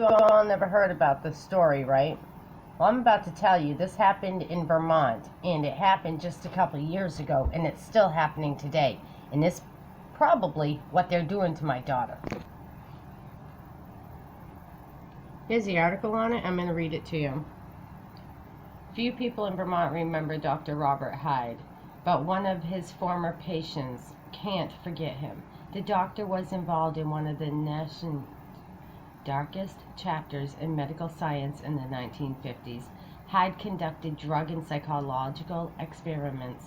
all never heard about this story, right? Well, I'm about to tell you, this happened in Vermont, and it happened just a couple of years ago, and it's still happening today. And this probably what they're doing to my daughter. Here's the article on it. I'm going to read it to you. Few people in Vermont remember Dr. Robert Hyde, but one of his former patients can't forget him. The doctor was involved in one of the nation's darkest chapters in medical science in the 1950s. Hyde conducted drug and psychological experiments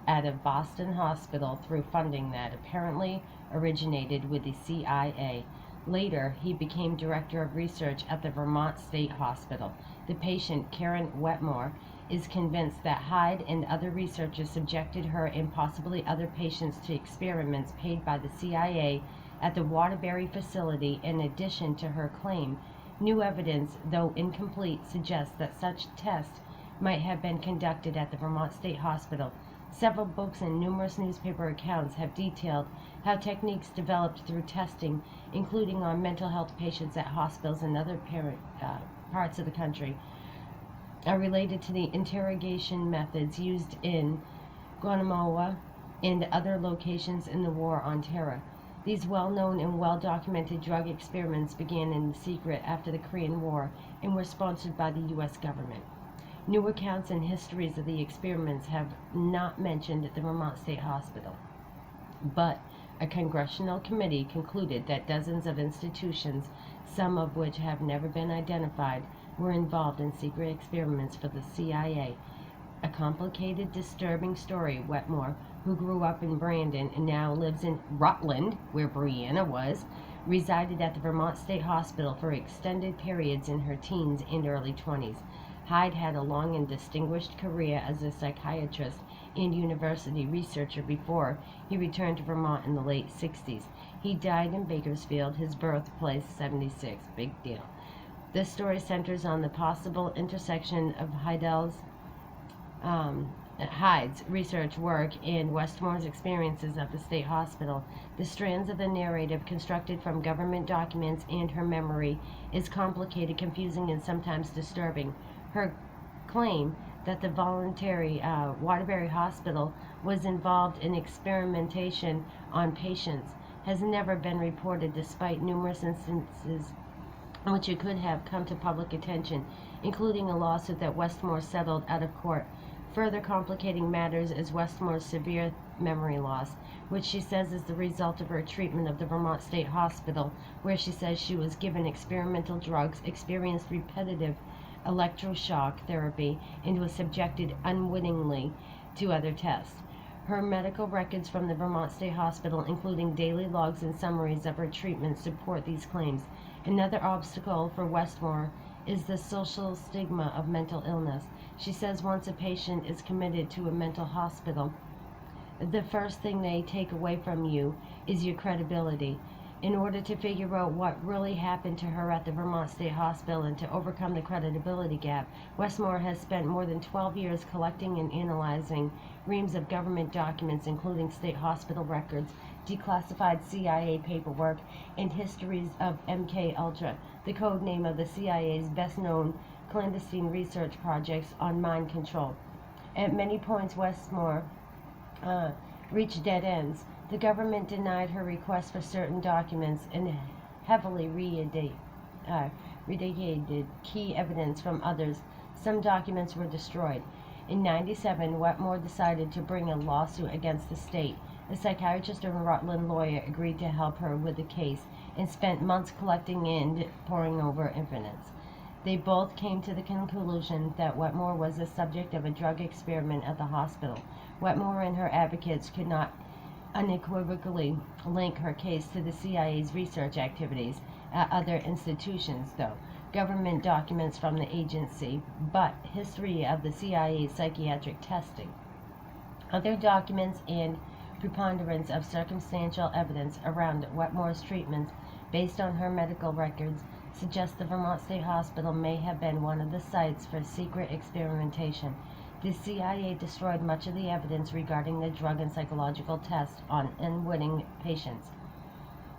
at a Boston hospital through funding that apparently originated with the CIA. Later, he became director of research at the Vermont State Hospital. The patient, Karen Wetmore, is convinced that Hyde and other researchers subjected her and possibly other patients to experiments paid by the CIA at the Waterbury facility. In addition to her claim, new evidence, though incomplete, suggests that such tests might have been conducted at the Vermont State Hospital. Several books and numerous newspaper accounts have detailed how techniques developed through testing, including on mental health patients at hospitals and other parts of the country, are related to the interrogation methods used in Guantanamo and other locations in the War on Terror. These well-known and well-documented drug experiments began in secret after the Korean War and were sponsored by the U.S. government. New accounts and histories of the experiments have not mentioned the Vermont State Hospital, but a congressional committee concluded that dozens of institutions, some of which have never been identified, were involved in secret experiments for the CIA. A complicated, disturbing story. Wetmore, who grew up in Brandon and now lives in Rutland, where Brianna was, resided at the Vermont State Hospital for extended periods in her teens and early 20s. Hyde had a long and distinguished career as a psychiatrist and university researcher before he returned to Vermont in the late 60s. He died in Bakersfield, his birthplace, 76. Big deal. This story centers on the possible intersection of Hyde's research work and Wetmore's experiences at the state hospital. The strands of the narrative, constructed from government documents and her memory, is complicated, confusing, and sometimes disturbing. Her claim that the voluntary Waterbury Hospital was involved in experimentation on patients has never been reported, despite numerous instances in which it could have come to public attention, including a lawsuit that Wetmore settled out of court. Further complicating matters is Wetmore's severe memory loss, which she says is the result of her treatment of the Vermont State Hospital, where she says she was given experimental drugs, experienced repetitive electroshock therapy, and was subjected unwittingly to other tests. Her medical records from the Vermont State Hospital, including daily logs and summaries of her treatment, support these claims. Another obstacle for Wetmore is the social stigma of mental illness. She says once a patient is committed to a mental hospital, the first thing they take away from you is your credibility. In order to figure out what really happened to her at the Vermont State Hospital and to overcome the credibility gap, Wetmore has spent more than 12 years collecting and analyzing reams of government documents, including state hospital records, declassified CIA paperwork, and histories of MK Ultra, the code name of the CIA's best-known clandestine research projects on mind control. At many points, Wetmore reached dead ends. The government denied her request for certain documents and heavily redacted key evidence from others. Some documents were destroyed. In '97, Wetmore decided to bring a lawsuit against the state. A psychiatrist and Rutland lawyer agreed to help her with the case and spent months collecting and poring over evidence. They both came to the conclusion that Wetmore was the subject of a drug experiment at the hospital. Wetmore and her advocates could not unequivocally link her case to the CIA's research activities at other institutions, though government documents from the agency, but history of the CIA's psychiatric testing. Other documents and preponderance of circumstantial evidence around Wetmore's treatments based on her medical records suggests the Vermont State Hospital may have been one of the sites for secret experimentation. The CIA destroyed much of the evidence regarding the drug and psychological tests on unwitting patients.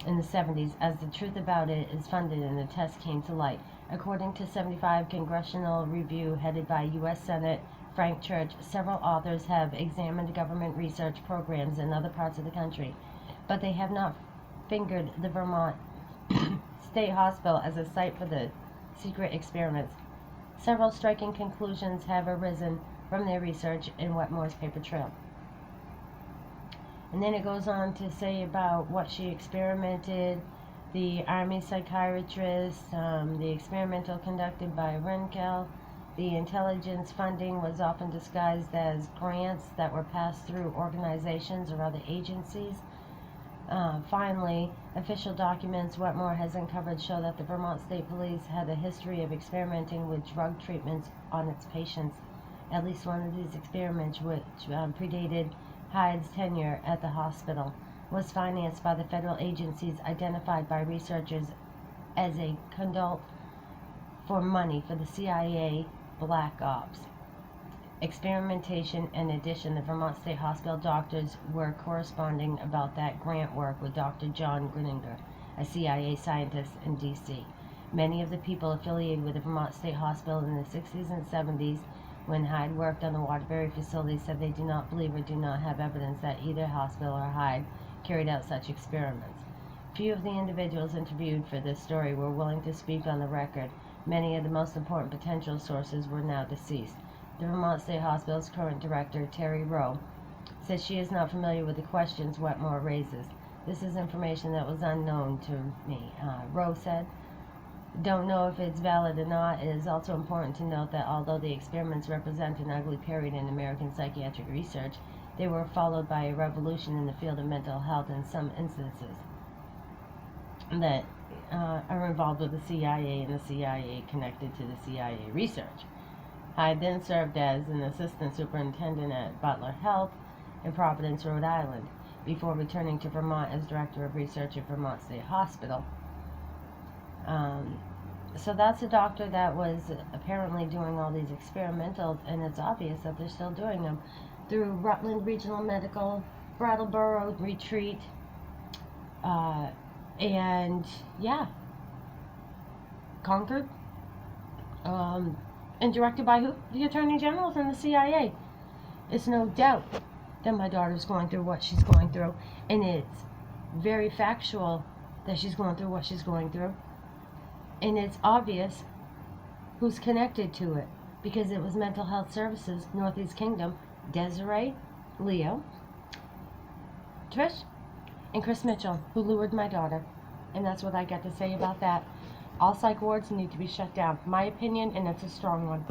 in the 70s as the truth about it is funded and the test came to light. According to 75 Congressional Review headed by U.S. Senate Frank Church, several authors have examined government research programs in other parts of the country, but they have not fingered the Vermont State Hospital as a site for the secret experiments. Several striking conclusions have arisen from their research in Wetmore's paper trail. And then it goes on to say about what she experimented, the Army psychiatrist, the experimental conducted by Renkel. The intelligence funding was often disguised as grants that were passed through organizations or other agencies. Finally, official documents Wetmore has uncovered show that the Vermont State Police had a history of experimenting with drug treatments on its patients. At least one of these experiments, which predated Hyde's tenure at the hospital, was financed by the federal agencies identified by researchers as a conduit for money for the CIA Black Ops. Experimentation. In addition, the Vermont State Hospital doctors were corresponding about that grant work with Dr. John Grinninger, a CIA scientist in D.C. Many of the people affiliated with the Vermont State Hospital in the 60s and 70s, when Hyde worked on the Waterbury facility, said they do not believe or do not have evidence that either hospital or Hyde carried out such experiments. Few of the individuals interviewed for this story were willing to speak on the record. Many of the most important potential sources were now deceased. The Vermont State Hospital's current director, Terry Rowe, says she is not familiar with the questions Wetmore raises. This is information that was unknown to me. Rowe said, "Don't know if it's valid or not. It is also important to note that although the experiments represent an ugly period in American psychiatric research, they were followed by a revolution in the field of mental health in some instances that are involved with the CIA and the CIA connected to the CIA research." Hyde then served as an assistant superintendent at Butler Health in Providence, Rhode Island, before returning to Vermont as director of research at Vermont State Hospital. So that's a doctor that was apparently doing all these experimentals, and it's obvious that they're still doing them through Rutland Regional Medical, Brattleboro Retreat, and yeah, Concord, and directed by who? The Attorney General and the CIA. It's no doubt that my daughter's going through what she's going through, and it's very factual that she's going through what she's going through, and it's obvious who's connected to it, because it was Mental Health Services, Northeast Kingdom, Desiree, Leo, Trish, and Chris Mitchell, who lured my daughter. And that's what I got to say about that. All psych wards need to be shut down. My opinion, and it's a strong one.